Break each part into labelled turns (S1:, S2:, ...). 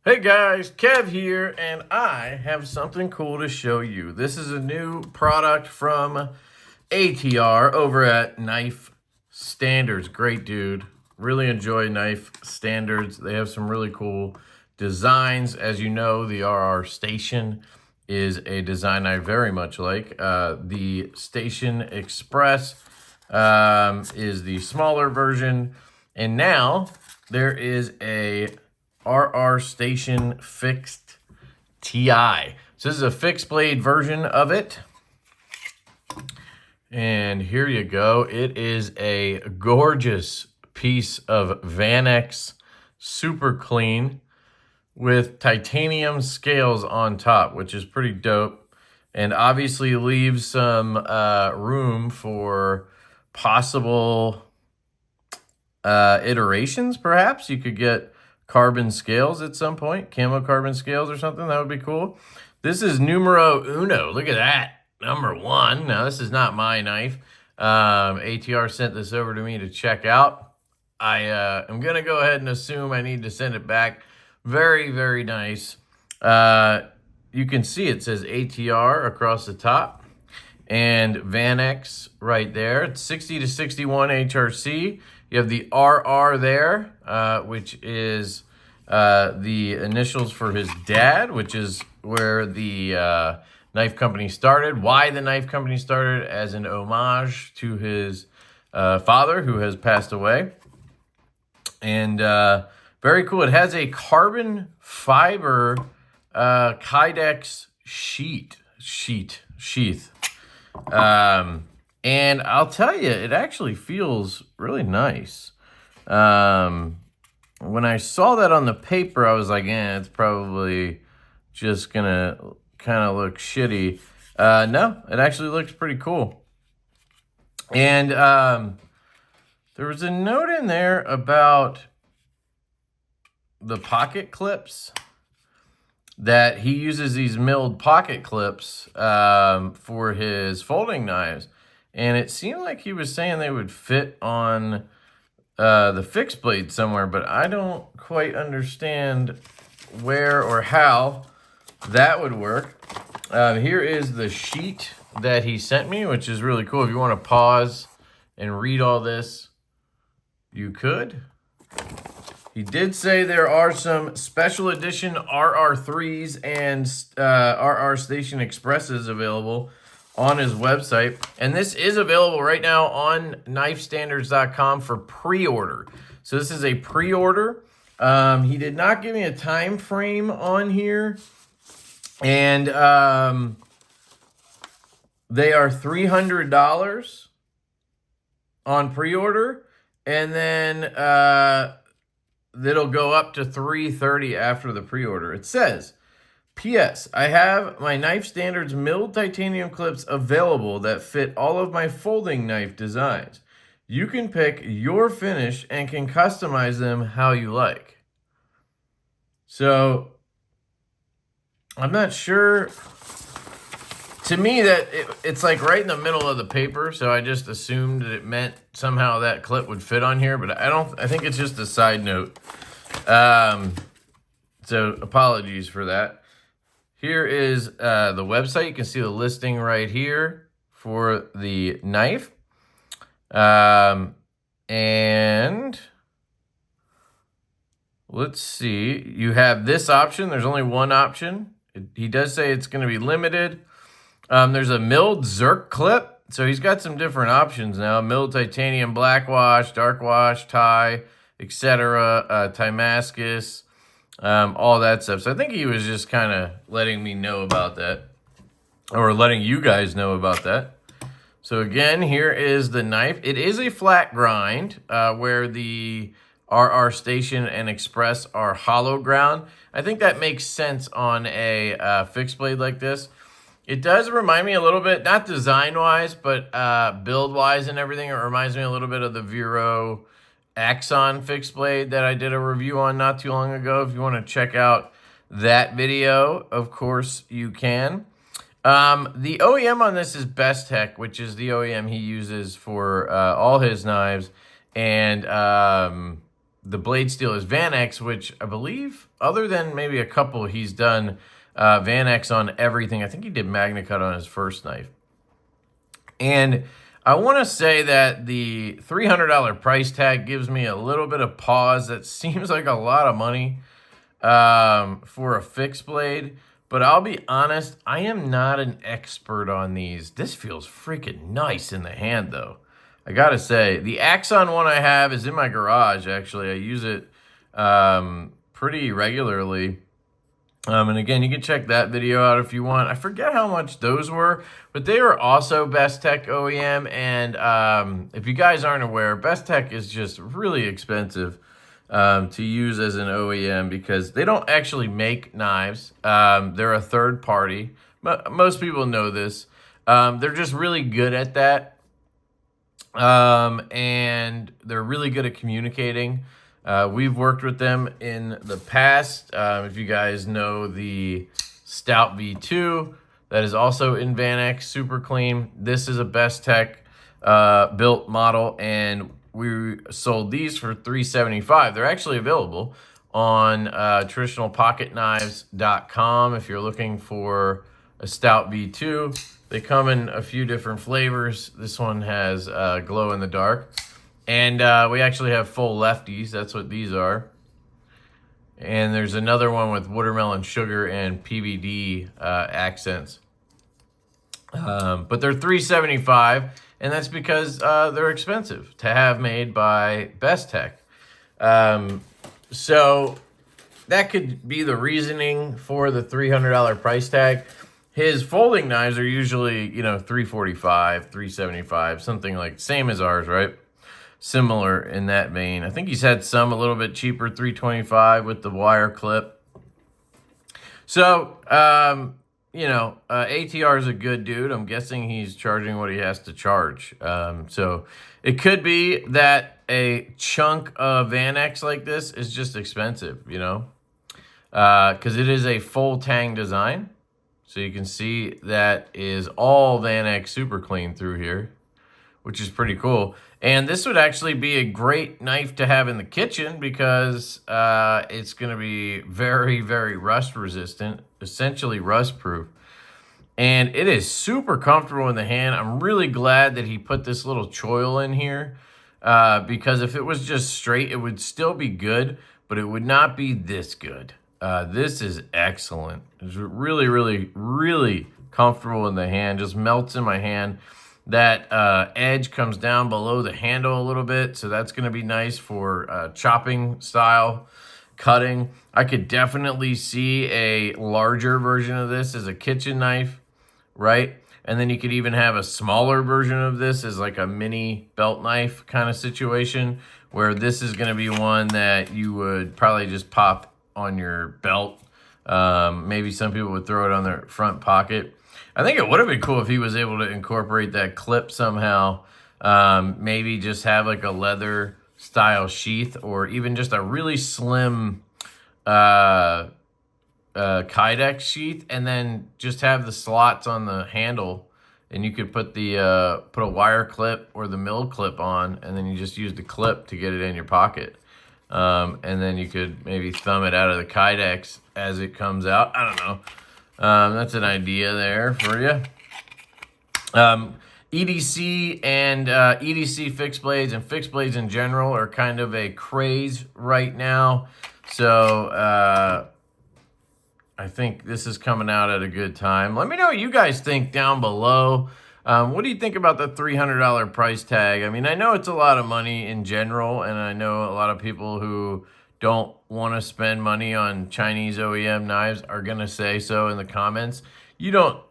S1: Hey guys, Kev here, and I have something cool to show you. This is a new product from ATR over at Knife Standards. Great dude. Really enjoy Knife Standards. They have some really cool designs. As you know, the RR Station is a design I very much like. The Station Express is the smaller version, and now there is a RR Station Fixed TI. So this is a fixed blade version of it. And here you go. It is a gorgeous piece of Vanex, super clean, with titanium scales on top, which is pretty dope. And obviously leaves some room for possible iterations, perhaps. You could get carbon scales at some point, camo carbon scales or something. That would be cool. This is numero uno. Look at that. Number one. Now, this is not my knife. ATR sent this over to me to check out. I am going to go ahead and assume I need to send it back. Very, very nice. You can see it says ATR across the top and Vanex right there. It's 60 to 61 HRC. You have the RR there, which is the initials for his dad, which is where the knife company started. Why the knife company started, as an homage to his father, who has passed away. And very cool. It has a carbon fiber Kydex sheath. And I'll tell you, it actually feels really nice. When I saw that on the paper, I was like, it's probably just going to kind of look shitty. No, it actually looks pretty cool. And there was a note in there about the pocket clips, that he uses these milled pocket clips for his folding knives. And it seemed like he was saying they would fit on the fixed blade somewhere, but I don't quite understand where or how that would work. Here is the sheet that he sent me, which is really cool. If you want to pause and read all this, you could. He did say there are some special edition RR3s and RR Station Expresses available on his website. And this is available right now on knifestandards.com for pre-order. So this is a pre-order. He did not give me a time frame on here. And they are $300 on pre-order. And then it'll go up to $330 after the pre-order. It says, P.S. I have my Knife Standards milled titanium clips available that fit all of my folding knife designs. You can pick your finish and can customize them how you like. So, I'm not sure. To me, that it's like right in the middle of the paper, so I just assumed that it meant somehow that clip would fit on here, but I think it's just a side note. So apologies for that. Here is the website. You can see the listing right here for the knife. And let's see. You have this option. There's only one option. He does say it's going to be limited. There's a milled Zerk clip. So he's got some different options now. Milled titanium black wash, dark wash, tie, etc. Timascus, all that stuff. So I think he was just kind of letting me know about that, or letting you guys know about that. So again, here is the knife. It is a flat grind, where the RR Station and Express are hollow ground. I think that makes sense on a fixed blade like this. It does remind me a little bit, not design-wise, but build-wise and everything. It reminds me a little bit of the Vero Axon fixed blade that I did a review on not too long ago. If you want to check out that video, of course you can. The OEM on this is Bestech, which is the OEM he uses for all his knives. And the blade steel is Vanex, which I believe, other than maybe a couple, he's done Vanex on everything. I think he did MagnaCut on his first knife. And I want to say that the $300 price tag gives me a little bit of pause. That seems like a lot of money for a fixed blade. But I'll be honest, I am not an expert on these. This feels freaking nice in the hand, though. I gotta say, the Axon one I have is in my garage, actually. I use it pretty regularly. And again, you can check that video out if you want. I forget how much those were, but they were also Bestech OEM. And if you guys aren't aware, Bestech is just really expensive to use as an OEM because they don't actually make knives. They're a third party. Most people know this. They're just really good at that. And they're really good at communicating. We've worked with them in the past. If you guys know the Stout V2, that is also in Vanex, super clean. This is a Bestech built model, and we sold these for $375. They're actually available on traditionalpocketknives.com if you're looking for a Stout V2. They come in a few different flavors. This one has glow in the dark. And we actually have full lefties. That's what these are. And there's another one with watermelon sugar and PVD accents. But they're $375, and that's because they're expensive to have made by Bestech. So that could be the reasoning for the $300 price tag. His folding knives are usually, $345, $375, something like same as ours, right? Similar in that vein. I think he's had some a little bit cheaper, $325 with the wire clip. So, ATR is a good dude. I'm guessing he's charging what he has to charge. So it could be that a chunk of Vanex like this is just expensive, because it is a full tang design. So you can see that is all Vanex super clean through here, which is pretty cool. And this would actually be a great knife to have in the kitchen because it's going to be very, very rust resistant, essentially rust proof. And it is super comfortable in the hand. I'm really glad that he put this little choil in here because if it was just straight, it would still be good, but it would not be this good. This is excellent. It's really, really, really comfortable in the hand. Just melts in my hand. That edge comes down below the handle a little bit, so that's going to be nice for chopping style cutting. I could definitely see a larger version of this as a kitchen knife, right? And then you could even have a smaller version of this as like a mini belt knife kind of situation, where this is going to be one that you would probably just pop on your belt. Maybe some people would throw it on their front pocket. I think it would have been cool if he was able to incorporate that clip somehow. Maybe just have like a leather style sheath, or even just a really slim Kydex sheath, and then just have the slots on the handle, and you could put the put a wire clip or the mill clip on, and then you just use the clip to get it in your pocket. And then you could maybe thumb it out of the Kydex as it comes out. I don't know. That's an idea there for you. EDC and EDC fixed blades and fixed blades in general are kind of a craze right now. So I think this is coming out at a good time. Let me know what you guys think down below. What do you think about the $300 price tag? I mean, I know it's a lot of money in general, and I know a lot of people who don't want to spend money on Chinese OEM knives are going to say so in the comments. You don't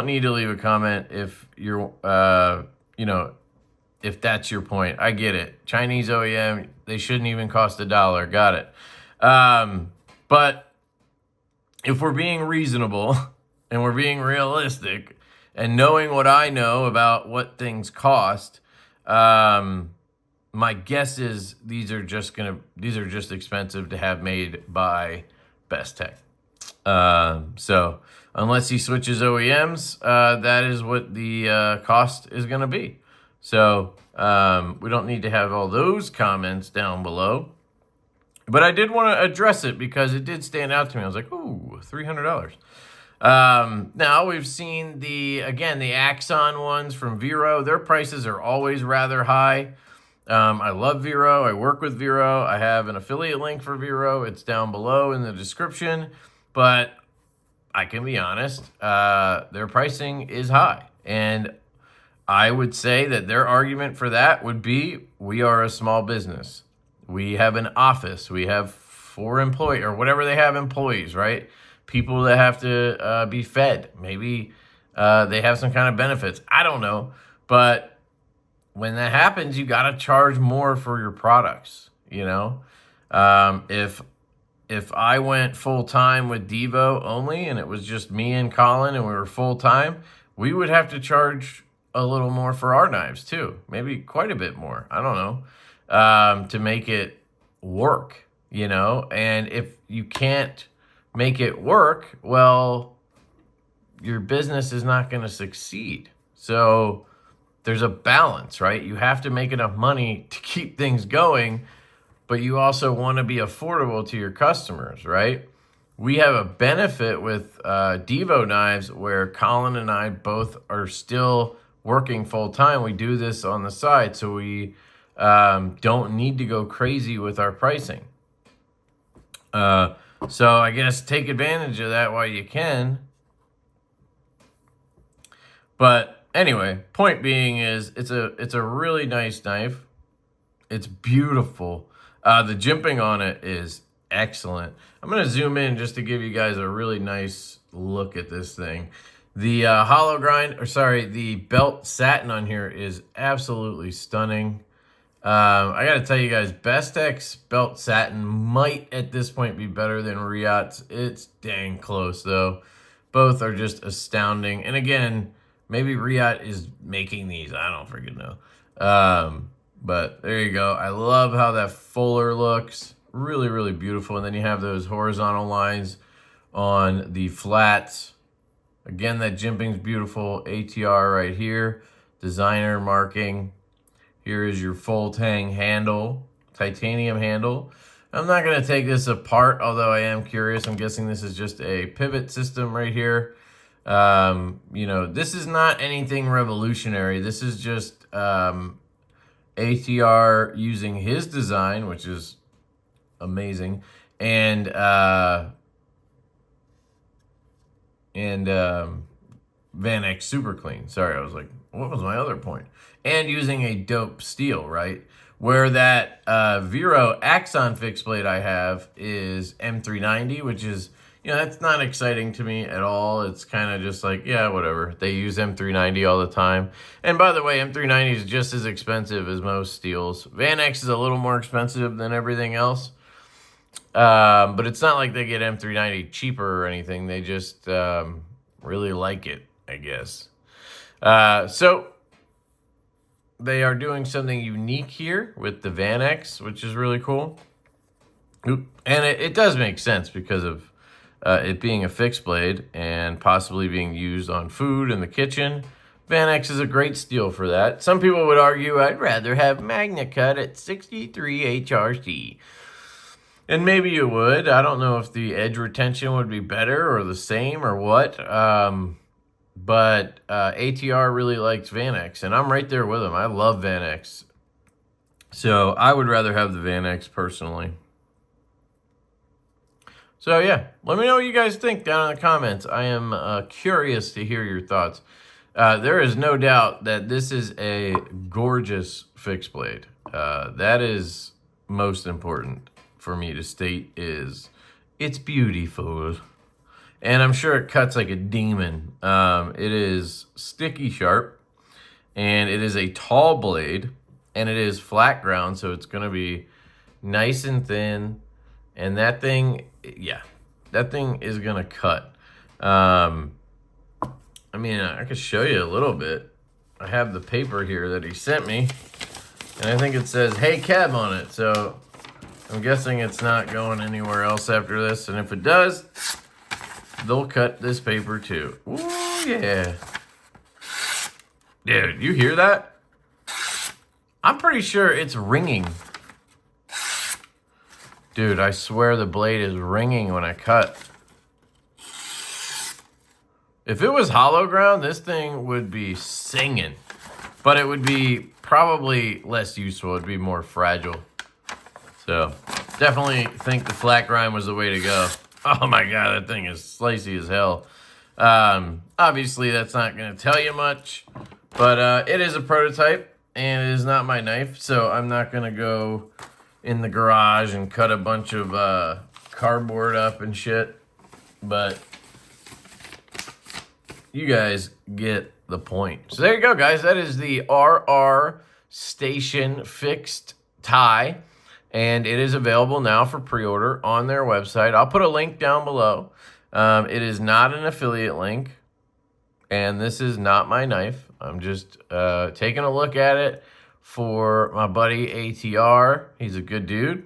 S1: need to leave a comment if you're, if that's your point. I get it. Chinese OEM, they shouldn't even cost $1. Got it. But if we're being reasonable and we're being realistic and knowing what I know about what things cost, my guess is these are just expensive to have made by Bestech. So unless he switches OEMs, that is what the cost is going to be. So we don't need to have all those comments down below. But I did want to address it because it did stand out to me. I was like, ooh, $300. Now we've seen the Axon ones from Vero. Their prices are always rather high. I love Vero. I work with Vero. I have an affiliate link for Vero. It's down below in the description. But I can be honest, their pricing is high. And I would say that their argument for that would be, we are a small business. We have an office. We have 4 employees, or whatever they have employees, right? People that have to be fed. Maybe they have some kind of benefits. I don't know. But when that happens, you got to charge more for your products, you know? If I went full-time with Divo only, and it was just me and Colin, and we were full-time, we would have to charge a little more for our knives too. Maybe quite a bit more. I don't know. To make it work, you know? And if you can't make it work, well, your business is not going to succeed. So there's a balance, right? You have to make enough money to keep things going, but you also want to be affordable to your customers, right? We have a benefit with Divo knives where Colin and I both are still working full time. We do this on the side, so we don't need to go crazy with our pricing. So I guess take advantage of that while you can. But anyway, point being is it's a really nice knife. It's beautiful. The jimping on it is excellent. I'm going to zoom in just to give you guys a really nice look at this thing. The the belt satin on here is absolutely stunning. I got to tell you guys, Bestex belt satin might at this point be better than Riot's. It's dang close though. Both are just astounding. And again, maybe Riot is making these. I don't freaking know. But there you go. I love how that fuller looks. Really, really beautiful. And then you have those horizontal lines on the flats. Again, that jimping's beautiful. ATR right here. Designer marking. Here is your full tang handle. Titanium handle. I'm not going to take this apart, although I am curious. I'm guessing this is just a pivot system right here. You know, this is not anything revolutionary. This is just ATR using his design, which is amazing, and Van X Super Clean. Sorry, I was like, what was my other point? And using a dope steel, right? Where that Vero Axon fixed blade I have is M390, which is, you know, that's not exciting to me at all. It's kind of just like, yeah, whatever. They use M390 all the time. And by the way, M390 is just as expensive as most steels. Van X is a little more expensive than everything else. But it's not like they get M390 cheaper or anything. They just really like it, I guess. So they are doing something unique here with the Van X, which is really cool. And it does make sense because of it being a fixed blade and possibly being used on food in the kitchen. Van X is a great steel for that. Some people would argue I'd rather have Magna Cut at 63 HRC. And maybe you would. I don't know if the edge retention would be better or the same or what. But ATR really likes Van X, and I'm right there with him. I love Van X. So I would rather have the Van X personally. So yeah, let me know what you guys think down in the comments. I am curious to hear your thoughts. There is no doubt that this is a gorgeous fixed blade. That is most important for me to state, is it's beautiful. And I'm sure it cuts like a demon. It is sticky sharp, and it is a tall blade, and it is flat ground, so it's going to be nice and thin. And that thing, yeah, that thing is going to cut. I mean, I could show you a little bit. I have the paper here that he sent me, and I think it says, "Hey Kev" on it. So I'm guessing it's not going anywhere else after this. And if it does, they'll cut this paper too. Ooh, yeah. Dude, you hear that? I'm pretty sure it's ringing. Dude, I swear the blade is ringing when I cut. If it was hollow ground, this thing would be singing. But it would be probably less useful. It'd be more fragile. So, definitely think the flat grind was the way to go. Oh my god, that thing is slicey as hell. Obviously, that's not going to tell you much. But it is a prototype, and it is not my knife. So, I'm not going to go in the garage and cut a bunch of cardboard up and shit. But you guys get the point. So there you go, guys. That is the RR Station Fixed Tie. And it is available now for pre-order on their website. I'll put a link down below. It is not an affiliate link. And this is not my knife. I'm just taking a look at it for my buddy ATR. He's a good dude.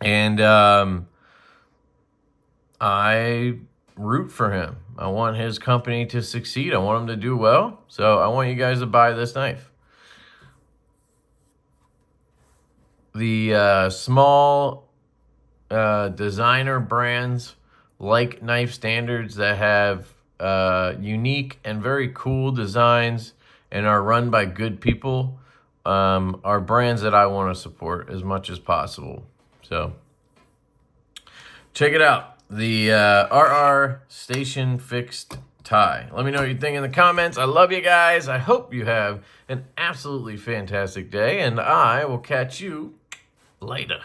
S1: And I root for him. I want his company to succeed. I want him to do well. So I want you guys to buy this knife. The small designer brands like Knife Standards that have unique and very cool designs and are run by good people are brands that I want to support as much as possible. So check it out. The RR Station Fixed Tie. Let me know what you think in the comments. I love you guys. I hope you have an absolutely fantastic day, and I will catch you later.